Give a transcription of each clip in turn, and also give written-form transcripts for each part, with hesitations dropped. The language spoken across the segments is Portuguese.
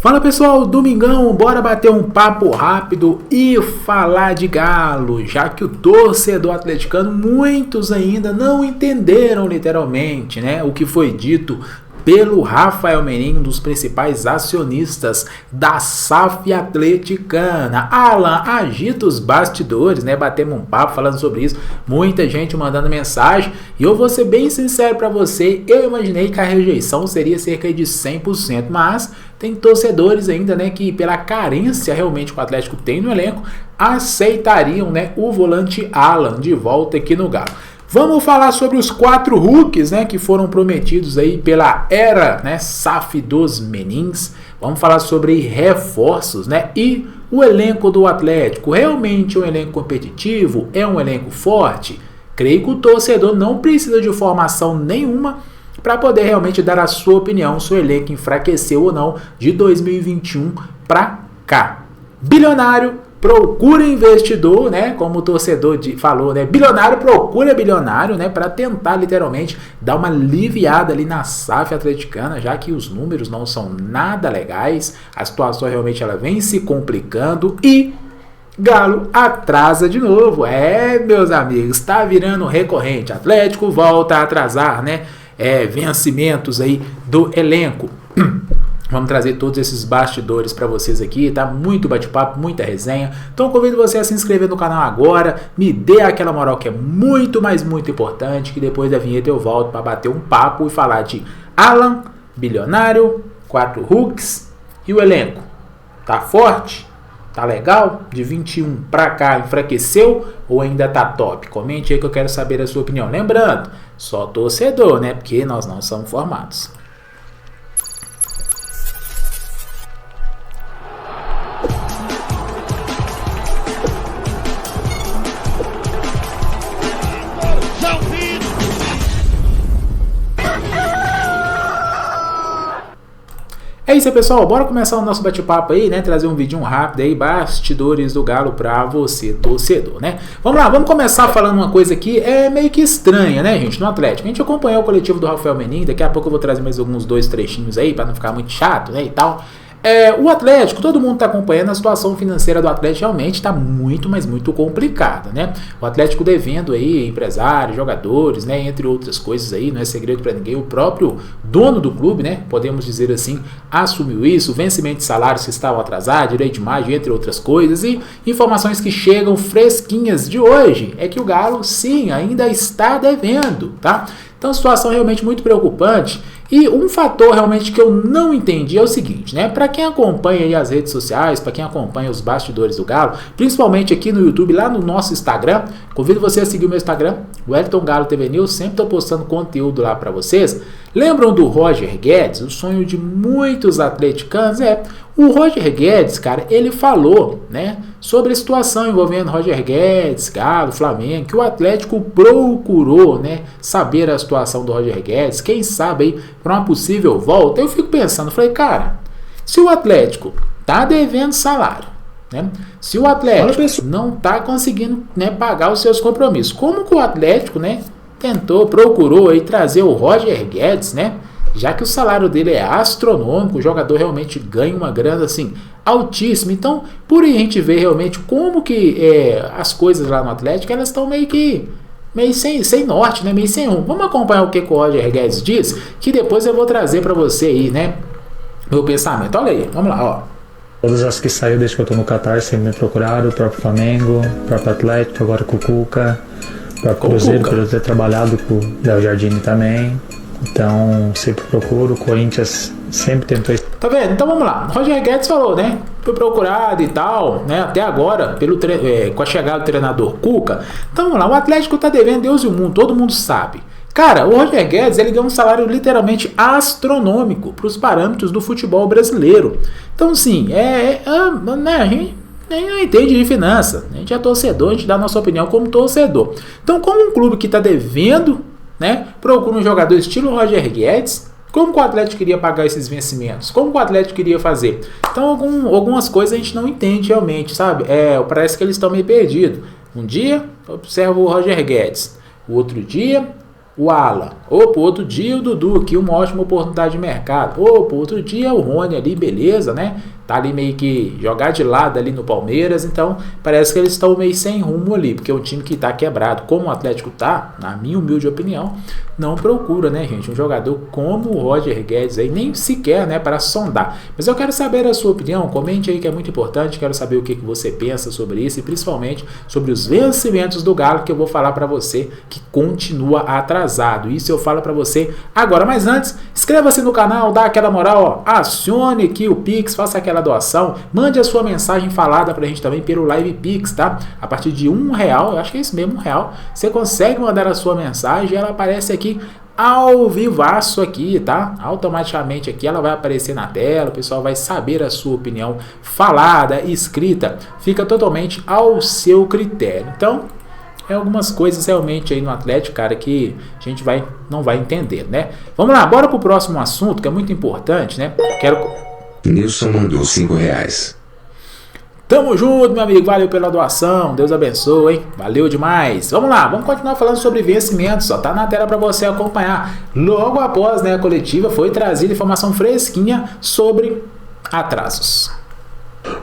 Fala pessoal, domingão, bora bater um papo rápido e falar de Galo, já que o torcedor atleticano, muitos ainda não entenderam literalmente, né, o que foi dito pelo Rafael Menin, um dos principais acionistas da SAF atleticana. Alan, agita os bastidores, né? Batemos um papo falando sobre isso, muita gente mandando mensagem, e eu vou ser bem sincero para você, eu imaginei que a rejeição seria cerca de 100%, mas tem torcedores ainda, né, que pela carência realmente que o Atlético tem no elenco, aceitariam, né, o volante Alan de volta aqui no Galo. Vamos falar sobre os 4 Hulks, né, que foram prometidos aí pela era, né, SAF dos Menins. Vamos falar sobre reforços, né, e o elenco do Atlético. Realmente é um elenco competitivo? É um elenco forte? Creio que o torcedor não precisa de formação nenhuma para poder realmente dar a sua opinião se o elenco enfraqueceu ou não de 2021 para cá. Bilionário procura investidor, né? Como o torcedor falou, né? Bilionário procura bilionário, né? Para tentar literalmente dar uma aliviada ali na SAF atleticana, já que os números não são nada legais, a situação realmente ela vem se complicando e Galo atrasa de novo. Meus amigos, está virando recorrente. Atlético volta a atrasar, né? Vencimentos aí do elenco. Vamos trazer todos esses bastidores para vocês aqui, tá? Muito bate-papo, muita resenha. Então convido você a se inscrever no canal agora, me dê aquela moral que é muito, mas muito importante, que depois da vinheta eu volto para bater um papo e falar de Alan, bilionário, 4 Hulks e o elenco. Tá forte? Tá legal? De 21 para cá enfraqueceu ou ainda tá top? Comente aí que eu quero saber a sua opinião. Lembrando, só torcedor, né? Porque nós não somos formados. É isso aí, pessoal, bora começar o nosso bate-papo aí, né, trazer um vídeo rápido aí, bastidores do Galo pra você, torcedor, né. Vamos lá, vamos começar falando uma coisa aqui, meio que estranha, né, gente, no Atlético. A gente acompanhou o coletivo do Rafael Menin, daqui a pouco eu vou trazer mais alguns 2 trechinhos aí, pra não ficar muito chato, né, e tal. O Atlético, todo mundo está acompanhando, a situação financeira do Atlético realmente está muito, mas muito complicada, né? O Atlético devendo aí empresários, jogadores, né? Entre outras coisas aí, não é segredo para ninguém. O próprio dono do clube, né? Podemos dizer assim, assumiu isso, vencimento de salários que estavam atrasados, direito de imagem, entre outras coisas. E informações que chegam fresquinhas de hoje é que o Galo, sim, ainda está devendo, tá? Então, situação realmente muito preocupante. E um fator realmente que eu não entendi é o seguinte, né? Para quem acompanha aí as redes sociais, para quem acompanha os bastidores do Galo, principalmente aqui no YouTube, lá no nosso Instagram, convido você a seguir o meu Instagram, o Wellington Galo TV News, sempre estou postando conteúdo lá para vocês. Lembram do Roger Guedes? O sonho de muitos atleticanos o Roger Guedes, cara, ele falou, né, sobre a situação envolvendo Roger Guedes, Galo, Flamengo, que o Atlético procurou, né, saber a situação do Roger Guedes, quem sabe aí, para uma possível volta. Eu fico pensando, falei, cara, se o Atlético tá devendo salário, né, se o Atlético não tá conseguindo, né, pagar os seus compromissos, como que o Atlético, né, procurou aí trazer o Roger Guedes, né, já que o salário dele é astronômico, o jogador realmente ganha uma grana assim altíssima. Então, por aí a gente vê realmente como que as coisas lá no Atlético, elas estão meio sem norte, né? Meio sem rumo. Vamos acompanhar o que o Roger Guedes diz, que depois eu vou trazer para você aí, né, meu pensamento. Olha aí, vamos lá, ó. Todas as que saiu desde que eu tô no Qatar sempre me procuraram, o próprio Flamengo, o próprio Atlético, agora com o Cuca, o próprio Cruzeiro, por eu ter trabalhado com o Léo Jardine também. Então, sempre procuro, o Corinthians sempre tentou. Tá vendo? Então vamos lá. O Roger Guedes falou, né? Foi procurado e tal, né? Até agora, com a chegada do treinador Cuca. Então vamos lá. O Atlético tá devendo Deus e o mundo, todo mundo sabe. Cara, o Roger Guedes, ele ganha um salário literalmente astronômico para os parâmetros do futebol brasileiro. Então, sim, né, a gente não entende de finança. A gente é torcedor, a gente dá a nossa opinião como torcedor. Então, como um clube que está devendo, né, procura um jogador estilo Roger Guedes, como que o Atlético queria pagar esses vencimentos? Como que o Atlético queria fazer? Então, algumas coisas a gente não entende realmente, sabe? Parece que eles estão meio perdidos. Um dia, observa o Roger Guedes. O outro dia, o Alan. Ou pro outro dia o Dudu, que uma ótima oportunidade de mercado. Ou pro outro dia o Rony ali, beleza, né? Tá ali meio que jogar de lado ali no Palmeiras, então parece que eles estão meio sem rumo ali, porque é um time que tá quebrado, como o Atlético tá, na minha humilde opinião, não procura, né, gente, um jogador como o Roger Guedes aí, nem sequer, né, para sondar. Mas eu quero saber a sua opinião, comente aí que é muito importante, quero saber o que você pensa sobre isso e principalmente sobre os vencimentos do Galo, que eu vou falar para você que continua atrasado. Isso eu falo para você agora, mas antes, inscreva-se no canal, dá aquela moral, ó, acione aqui o Pix, faça aquela doação, mande a sua mensagem falada pra gente também pelo Live Pix, tá? A partir de R$1, eu acho que é isso mesmo, R$1, você consegue mandar a sua mensagem e ela aparece aqui ao vivaço aqui, tá? Automaticamente aqui ela vai aparecer na tela, o pessoal vai saber a sua opinião falada, escrita, fica totalmente ao seu critério. Então, é algumas coisas realmente aí no Atlético, cara, que a gente não vai entender, né? Vamos lá, bora pro próximo assunto, que é muito importante, né? Nilson mandou R$5. Tamo junto, meu amigo. Valeu pela doação. Deus abençoe, hein? Valeu demais. Vamos lá, vamos continuar falando sobre vencimentos. Só tá na tela para você acompanhar. Logo após, né, a coletiva, foi trazida informação fresquinha sobre atrasos.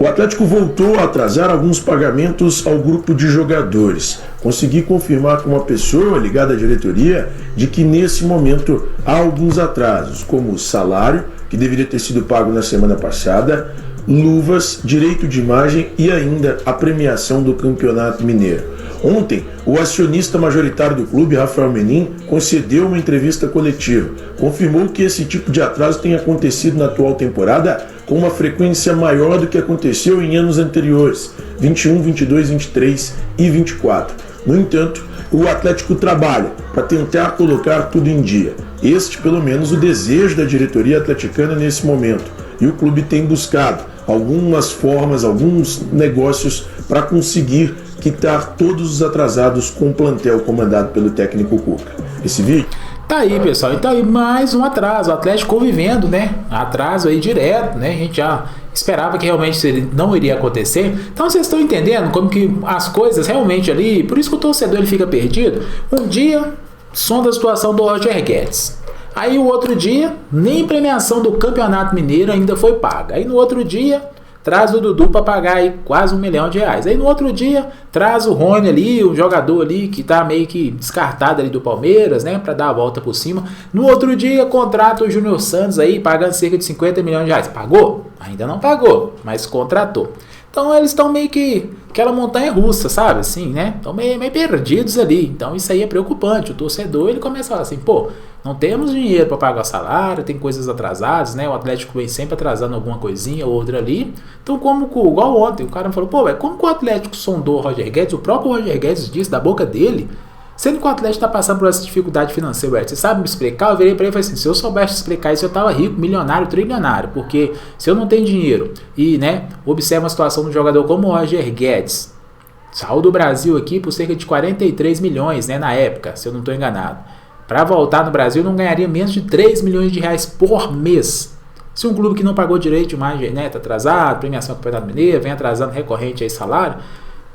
O Atlético voltou a atrasar alguns pagamentos ao grupo de jogadores. Consegui confirmar com uma pessoa ligada à diretoria de que nesse momento há alguns atrasos, como o salário, que deveria ter sido pago na semana passada, luvas, direito de imagem e ainda a premiação do Campeonato Mineiro. Ontem, o acionista majoritário do clube, Rafael Menin, concedeu uma entrevista coletiva. Confirmou que esse tipo de atraso tem acontecido na atual temporada com uma frequência maior do que aconteceu em anos anteriores, 21, 22, 23 e 24. No entanto, o Atlético trabalha para tentar colocar tudo em dia. Este, pelo menos, o desejo da diretoria atleticana nesse momento. E o clube tem buscado algumas formas, alguns negócios para conseguir quitar todos os atrasados com o plantel comandado pelo técnico Cuca. Esse vídeo... Tá aí, pessoal. Então aí mais um atraso. O Atlético convivendo, né? Atraso aí direto, né? A gente já esperava que realmente não iria acontecer. Então vocês estão entendendo como que as coisas realmente ali... Por isso que o torcedor ele fica perdido. Um dia, sonda a situação do Roger Guedes. Aí o outro dia, nem premiação do Campeonato Mineiro ainda foi paga. Aí no outro dia... traz o Dudu para pagar aí quase R$1 milhão. Aí no outro dia, traz o Rony ali, o jogador ali que tá meio que descartado ali do Palmeiras, né? Para dar a volta por cima. No outro dia, contrata o Júnior Santos aí, pagando cerca de R$50 milhões. Pagou? Ainda não pagou, mas contratou. Então eles estão meio que aquela montanha russa, sabe? Assim, né? Estão meio perdidos ali. Então isso aí é preocupante. O torcedor ele começa a falar assim, pô, não temos dinheiro para pagar o salário, tem coisas atrasadas, né? O Atlético vem sempre atrasando alguma coisinha ou outra ali. Então, igual ontem, o cara falou, pô, velho, como que o Atlético sondou o Roger Guedes? O próprio Roger Guedes disse da boca dele, sendo que o Atlético está passando por essa dificuldade financeira, velho. Você sabe me explicar? Eu virei para ele e falei assim, se eu soubesse explicar isso, eu tava rico, milionário, trilionário, porque se eu não tenho dinheiro e, né, observa a situação do jogador como o Roger Guedes, saiu do Brasil aqui por cerca de 43 milhões, né, na época, se eu não estou enganado. Para voltar no Brasil, não ganharia menos de 3 milhões de reais por mês. Se um clube que não pagou direito de imagem, né, tá atrasado, premiação do Campeonato Mineiro, vem atrasando recorrente aí salário.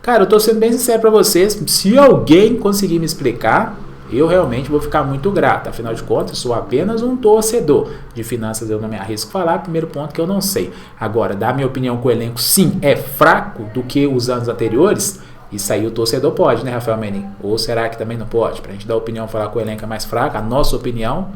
Cara, eu tô sendo bem sincero para vocês, se alguém conseguir me explicar, eu realmente vou ficar muito grato. Afinal de contas, sou apenas um torcedor. De finanças eu não me arrisco a falar, primeiro ponto que eu não sei. Agora, dar minha opinião com o elenco, sim, é fraco do que os anos anteriores. Isso aí o torcedor pode, né, Rafael Menin? Ou será que também não pode? Pra gente dar opinião, falar que o elenco é mais fraco, a nossa opinião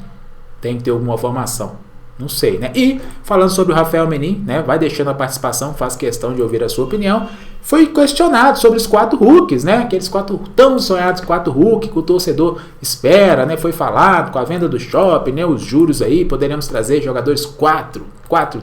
tem que ter alguma formação. Não sei, né? E falando sobre o Rafael Menin, né? Vai deixando a participação, faz questão de ouvir a sua opinião. Foi questionado sobre os 4 Hulks, né? Aqueles 4 tão sonhados 4 Hulk que o torcedor espera, né? Foi falado com a venda do shopping, né? Os juros aí, poderemos trazer jogadores 4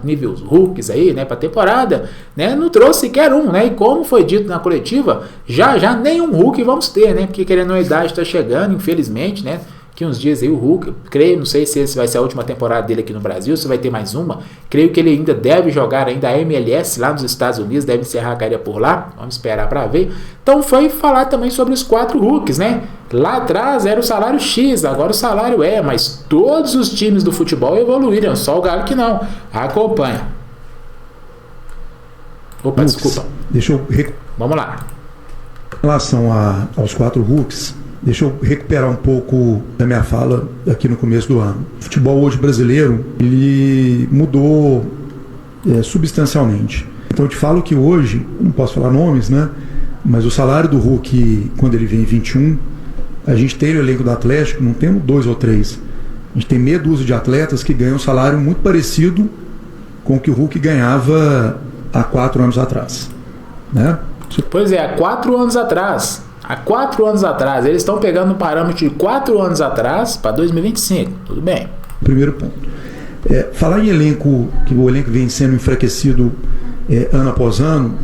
níveis Hulks aí, né? Pra temporada, né? Não trouxe sequer um, né? E como foi dito na coletiva, já nenhum Hulk vamos ter, né? Porque querendo a idade está chegando, infelizmente, né? Que uns dias aí o Hulk, creio, não sei se esse vai ser a última temporada dele aqui no Brasil, se vai ter mais uma, creio que ele ainda deve jogar ainda a MLS lá nos Estados Unidos, deve encerrar a carreira por lá, vamos esperar para ver. Então foi falar também sobre os 4 Hulks, né? Lá atrás era o salário X, agora o salário mas todos os times do futebol evoluíram, só o Galo que não. Acompanha. Opa, Hulks, desculpa. Deixa eu... Vamos lá. Em relação aos 4 Hulks, Deixa eu recuperar um pouco da minha fala aqui no começo do ano. O futebol hoje brasileiro, ele mudou substancialmente. Então eu te falo que hoje, não posso falar nomes, né? Mas o salário do Hulk, quando ele vem em 21, a gente tem no elenco do Atlético, não temos 2 ou 3. A gente tem meia dúzia de atletas que ganham um salário muito parecido com o que o Hulk ganhava há 4 anos atrás, né? Pois é, há 4 anos atrás. Há 4 anos atrás. Eles estão pegando um parâmetro de 4 anos atrás para 2025. Tudo bem. Primeiro ponto. Falar em elenco, que o elenco vem sendo enfraquecido ano após ano,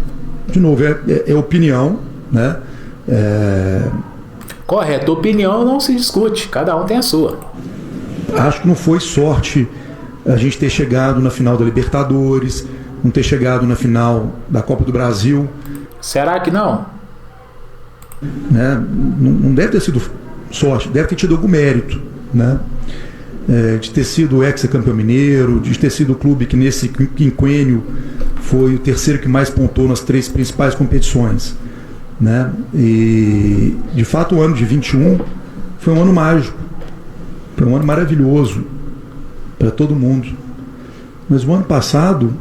de novo, é opinião, né? Correto. Opinião não se discute. Cada um tem a sua. Acho que não foi sorte a gente ter chegado na final da Libertadores, não ter chegado na final da Copa do Brasil. Será que não? Né? Não deve ter sido sorte, deve ter tido algum mérito, né? De ter sido ex-campeão mineiro, de ter sido o clube que nesse quinquênio foi o terceiro que mais pontuou nas 3 principais competições, né? E de fato o ano de 21 foi um ano mágico, foi um ano maravilhoso para todo mundo, mas o ano passado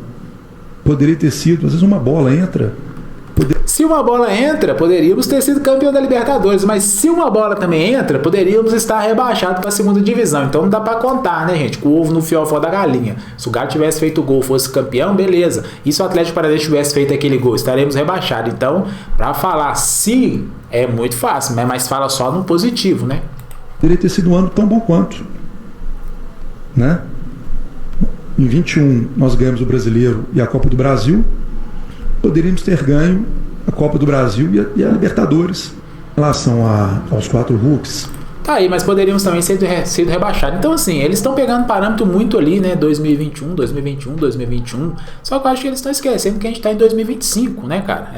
poderia ter sido, às vezes uma bola entra. Se uma bola entra, poderíamos ter sido campeão da Libertadores, mas se uma bola também entra, poderíamos estar rebaixados para a segunda divisão. Então não dá para contar, né, gente? Com o ovo no fiofó da galinha. Se o Galo tivesse feito o gol, fosse campeão, beleza. E se o Atlético Paranaense tivesse feito aquele gol, estaremos rebaixados. Então, para falar sim, é muito fácil, mas fala só no positivo, né? Poderia ter sido um ano tão bom quanto, né? Em 21 nós ganhamos o Brasileiro e a Copa do Brasil. Poderíamos ter ganho a Copa do Brasil e a Libertadores. Em relação aos 4 Hulks. Tá aí, mas poderíamos também ser sido rebaixados. Então, assim, eles estão pegando parâmetro muito ali, né? 2021, 2021, 2021. Só que eu acho que eles estão esquecendo que a gente está em 2025, né, cara?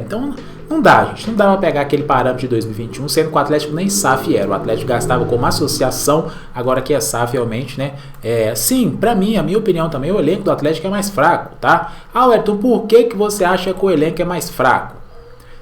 Então, não dá, gente. Não dá pra pegar aquele parâmetro de 2021, sendo que o Atlético nem SAF era. O Atlético gastava como associação, agora que é SAF realmente, né? Sim, pra mim, a minha opinião também, o elenco do Atlético é mais fraco, tá? Ayrton, por que você acha que o elenco é mais fraco?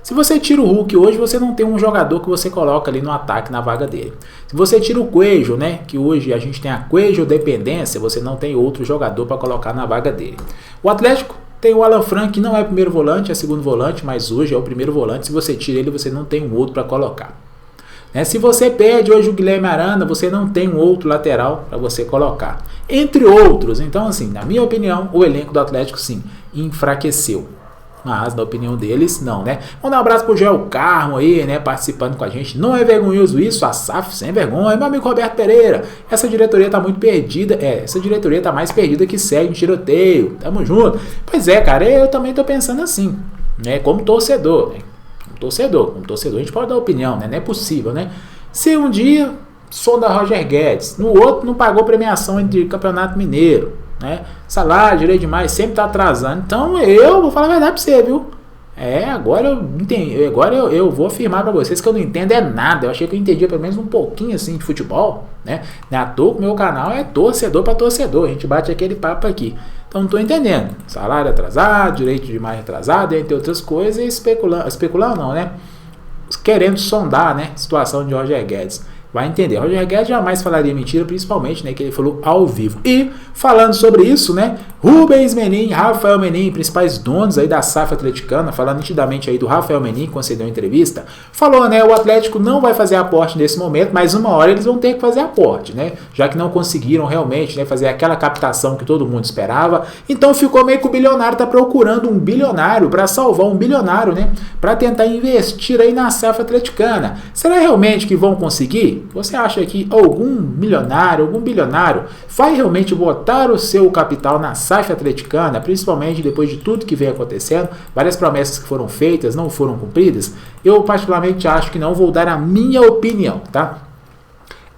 Se você tira o Hulk hoje, você não tem um jogador que você coloca ali no ataque na vaga dele. Se você tira o Coelho, né, que hoje a gente tem a Coelho dependência, você não tem outro jogador para colocar na vaga dele. O Atlético tem o Alan Franco, que não é primeiro volante, é segundo volante, mas hoje é o primeiro volante. Se você tira ele, você não tem um outro para colocar. Se você perde hoje o Guilherme Arana, você não tem um outro lateral para você colocar. Entre outros. Então, assim, na minha opinião, o elenco do Atlético, sim, enfraqueceu. Mas, na opinião deles, não, né? Vamos dar um abraço pro Joel Carmo aí, né? Participando com a gente. Não é vergonhoso isso? A SAF sem vergonha. Meu amigo Roberto Pereira. Essa diretoria tá muito perdida. Essa diretoria tá mais perdida que segue um tiroteio. Tamo junto. Pois é, cara. Eu também tô pensando assim, né? Como torcedor, né? Como torcedor a gente pode dar opinião, né? Não é possível, né? Se um dia sonda Roger Guedes, no outro não pagou premiação de Campeonato Mineiro, né? Salário, direito demais, sempre tá atrasando. Então eu vou falar a verdade pra você, viu? Agora eu entendi. Agora eu vou afirmar pra vocês que eu não entendo nada. Eu achei que eu entendia pelo menos um pouquinho assim de futebol, né? Não é à toa que o meu canal é torcedor pra torcedor. A gente bate aquele papo aqui. Então não tô entendendo. Salário atrasado, direito demais atrasado, entre outras coisas, e especulando não, né? Querendo sondar, né? Situação de Roger Guedes. Vai entender. Roger Guedes jamais falaria mentira, principalmente, né, que ele falou ao vivo. E, falando sobre isso, né, Rubens Menin, Rafael Menin, principais donos aí da SAF atleticana, falando nitidamente aí do Rafael Menin, que concedeu uma entrevista, falou, né, o Atlético não vai fazer aporte nesse momento, mas uma hora eles vão ter que fazer aporte, né, já que não conseguiram realmente, né, fazer aquela captação que todo mundo esperava. Então ficou meio que o bilionário tá procurando um bilionário para salvar um bilionário, né, para tentar investir aí na SAF atleticana. Será realmente que vão conseguir? Você acha que algum milionário, algum bilionário vai realmente botar o seu capital na SAF atleticana, principalmente depois de tudo que vem acontecendo, várias promessas que foram feitas, não foram cumpridas? Eu particularmente acho que não. Vou dar a minha opinião, tá?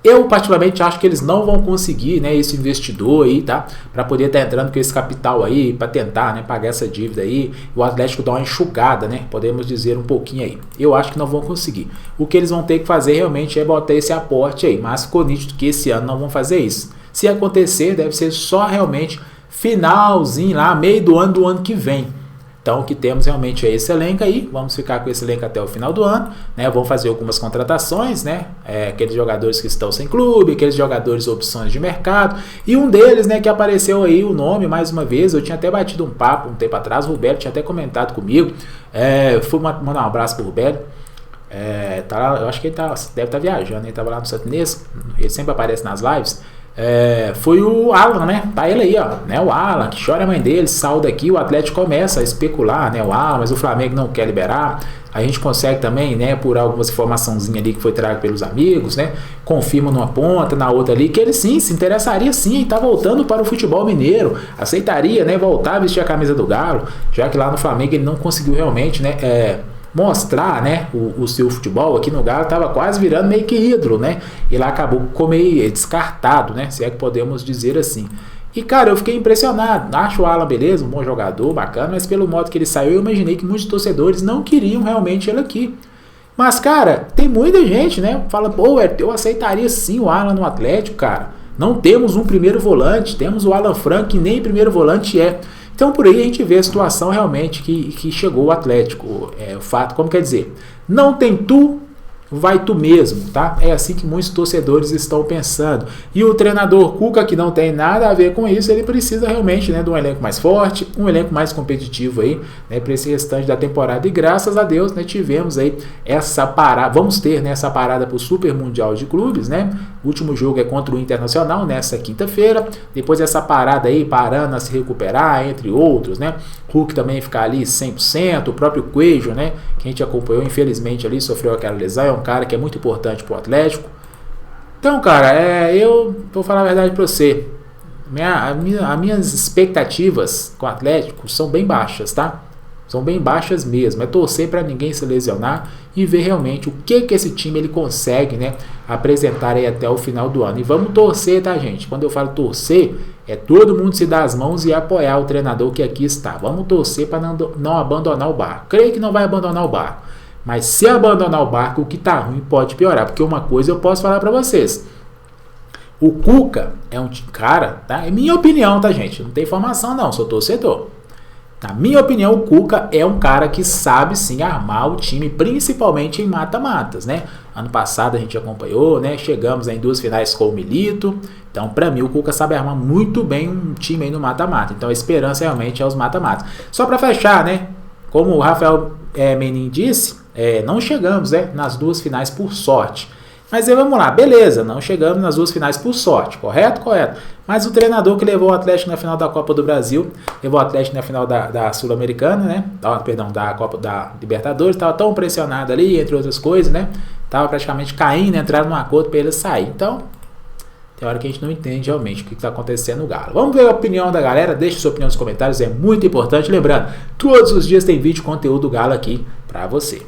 Eu particularmente acho que eles não vão conseguir, né, esse investidor aí, tá? Para poder estar entrando com esse capital aí, para tentar, né, pagar essa dívida aí, o Atlético dar uma enxugada, né? Podemos dizer um pouquinho aí. Eu acho que não vão conseguir. O que eles vão ter que fazer realmente é botar esse aporte aí, mas ficou nítido que esse ano não vão fazer isso. Se acontecer, deve ser só realmente finalzinho lá, meio do ano que vem. Então, o que temos realmente é esse elenco aí. Vamos ficar com esse elenco até o final do ano, né? Vamos fazer algumas contratações, né? Aqueles jogadores que estão sem clube, aqueles jogadores opções de mercado. E um deles, né, que apareceu aí o nome mais uma vez. Eu tinha até batido um papo um tempo atrás. O Rubélio tinha até comentado comigo. Fui mandar um abraço pro Rubélio. Eu acho que ele deve estar viajando. Ele estava lá no Santo Inês. Ele sempre aparece nas lives. Foi o Alan, né? Tá ele aí, ó, né? O Alan, que chora a mãe dele, saiu daqui, o Atlético começa a especular, né? O Alan, mas o Flamengo não quer liberar. A gente consegue também, né, por algumas informaçãozinhas ali que foi trago pelos amigos, né? Confirma numa ponta, na outra ali, que ele sim, se interessaria sim em estar voltando para o futebol mineiro, aceitaria, né, voltar a vestir a camisa do Galo, já que lá no Flamengo ele não conseguiu realmente, né, mostrar, né, o seu futebol. Aqui no Galo estava quase virando meio que ídolo, né, e lá acabou meio descartado, né, se é que podemos dizer assim. E cara, eu fiquei impressionado. Acho o Alan beleza, um bom jogador, bacana, mas pelo modo que ele saiu, eu imaginei que muitos torcedores não queriam realmente ele aqui. Mas cara, tem muita gente, né, fala, pô, eu aceitaria sim o Alan no Atlético, cara. Não temos um primeiro volante, temos o Alan Franco, que nem primeiro volante é. Então por aí a gente vê a situação realmente que chegou o Atlético. O fato, como quer dizer, não tem tu, vai tu mesmo, tá? É assim que muitos torcedores estão pensando. E o treinador Cuca, que não tem nada a ver com isso, ele precisa realmente, né, de um elenco mais forte, um elenco mais competitivo aí, né, para esse restante da temporada. E graças a Deus, né, tivemos aí essa parada, vamos ter, né, essa parada para o Super Mundial de Clubes, né? O último jogo é contra o Internacional nessa quinta-feira. Depois dessa parada aí, parando a se recuperar, entre outros, né? Hulk também ficar ali 100%, o próprio Coelho, né, que a gente acompanhou, infelizmente ali sofreu aquela lesão, é um cara que é muito importante pro Atlético. Então, cara, eu vou falar a verdade pra você, as minhas expectativas com o Atlético são bem baixas, tá? São bem baixas mesmo. É torcer para ninguém se lesionar e ver realmente o que esse time ele consegue, né, apresentar aí até o final do ano. E vamos torcer, tá, gente? Quando eu falo torcer, é todo mundo se dar as mãos e apoiar o treinador que aqui está. Vamos torcer para não abandonar o barco. Creio que não vai abandonar o barco. Mas se abandonar o barco, o que tá ruim pode piorar. Porque uma coisa eu posso falar para vocês. O Cuca é um cara, tá? É minha opinião, tá, gente? Não tem informação não, sou torcedor. Na minha opinião, o Cuca é um cara que sabe sim armar o time, principalmente em mata-matas, né? Ano passado a gente acompanhou, né? Chegamos em 2 finais com o Milito. Então, para mim, o Cuca sabe armar muito bem um time aí no mata-mata. Então, a esperança realmente é os mata-matas. Só para fechar, né? Como o Rafael Menin disse, não chegamos, né, nas 2 finais por sorte. Mas aí vamos lá, beleza, não chegamos nas 2 finais por sorte, correto? Correto. Mas o treinador que levou o Atlético na final da Copa do Brasil, levou o Atlético na final da Sul-Americana, né? Da Copa da Libertadores, estava tão pressionado ali, entre outras coisas, né? Tava praticamente caindo, entraram num acordo para ele sair. Então, tem hora que a gente não entende realmente o que está acontecendo no Galo. Vamos ver a opinião da galera, deixe sua opinião nos comentários, é muito importante. Lembrando, todos os dias tem vídeo conteúdo do Galo aqui para você.